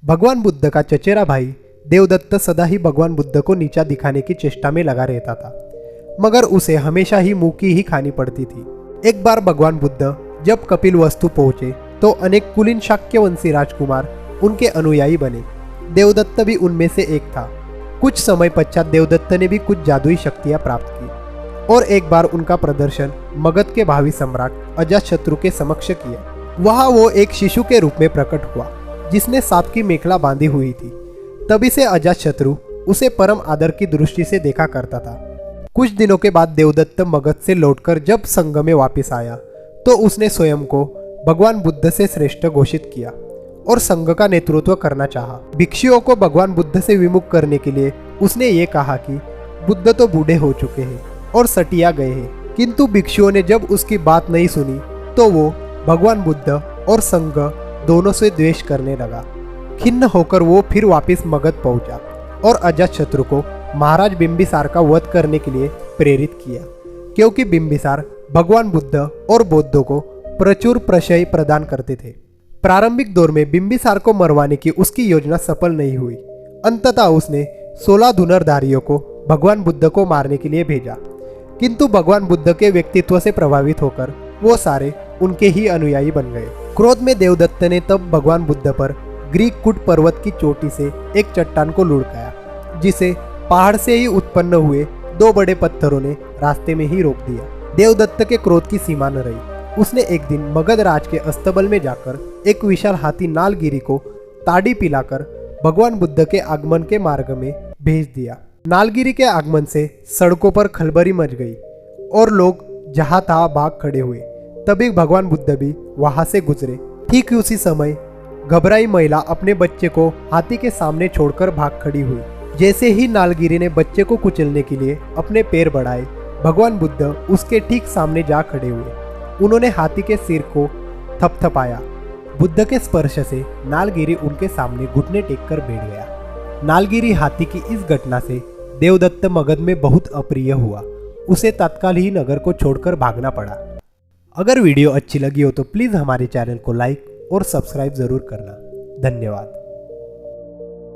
भगवान बुद्ध का चचेरा भाई देवदत्त सदा ही भगवान बुद्ध को नीचा दिखाने की चेष्टा में लगा रहता था, मगर उसे हमेशा ही मुंह की ही खानी पड़ती थी। एक बार भगवान बुद्ध जब कपिलवस्तु पहुंचे तो अनेक कुलीन शाक्यवंशी राजकुमार उनके अनुयायी बने। देवदत्त भी उनमें से एक था। कुछ समय पश्चात देवदत्त ने भी कुछ जादुई शक्तियां प्राप्त की और एक बार उनका प्रदर्शन मगध के भावी सम्राट अजातशत्रु के समक्ष किया। वहां वो एक शिशु के रूप में प्रकट हुआ जिसने सांप की मेखला बांधी हुई थी। तभी से अजातशत्रु उसे परम आदर की दृष्टि से देखा करता था। कुछ दिनों के बाद देवदत्त मगध से लौटकर जब संघ में वापस आया तो उसने स्वयं को भगवान बुद्ध से श्रेष्ठ घोषित किया और संघ का नेतृत्व करना चाहा। भिक्षुओं को भगवान बुद्ध से विमुख करने के लिए उसने ये कहा कि बुद्ध तो बूढ़े हो चुके हैं और सटिया गए हैं, किंतु भिक्षुओं ने जब उसकी बात नहीं सुनी तो वो भगवान बुद्ध और संघ दोनों से द्वेष करने लगा। खिन्न होकर वो फिर वापस मगध पहुंचा और अजातशत्रु को महाराज बिंबिसार का वध करने के लिए प्रेरित किया, क्योंकि बिंबिसार भगवान बुद्ध और बौद्धों को प्रचुर प्रशय प्रदान करते थे। प्रारंभिक दौर में बिंबिसार को मरवाने की उसकी योजना सफल नहीं हुई। अंततः उसने 16 धनुर्धारियों को भगवान बुद्ध को मारने के लिए भेजा, किंतु भगवान बुद्ध के व्यक्तित्व से प्रभावित होकर वो सारे उनके ही अनुयायी बन गए। क्रोध में देवदत्त ने तब भगवान बुद्ध पर ग्रीक कुट पर्वत की चोटी से एक चट्टान को लुढ़काया, जिसे पहाड़ से ही उत्पन्न हुए 2 बड़े पत्थरों ने रास्ते में ही रोक दिया। देवदत्त के क्रोध की सीमा न रही। उसने एक दिन मगध राज के अस्तबल में जाकर एक विशाल हाथी नालगिरी को ताड़ी पिलाकर भगवान बुद्ध के आगमन के मार्ग में भेज दिया। नालगिरी के आगमन से सड़कों पर खलबली मच गई और लोग जहां तहां भाग खड़े हुए। तभी भगवान बुद्ध भी वहां से गुजरे। ठीक उसी समय घबराई महिला अपने बच्चे को हाथी के सामने छोड़कर भाग खड़ी हुई। जैसे ही नालगिरी ने बच्चे को कुचलने के लिए अपने पैर बढ़ाए, भगवान बुद्ध उसके ठीक सामने जा खड़े हुए। उन्होंने हाथी के सिर को थपथपाया। बुद्ध के स्पर्श से नालगिरी उनके सामने घुटने टेक कर बैठ गया। नालगिरी हाथी की इस घटना से देवदत्त मगध में बहुत अप्रिय हुआ। उसे तत्काल ही नगर को छोड़कर भागना पड़ा। अगर वीडियो अच्छी लगी हो तो प्लीज़ हमारे चैनल को लाइक और सब्सक्राइब ज़रूर करना। धन्यवाद।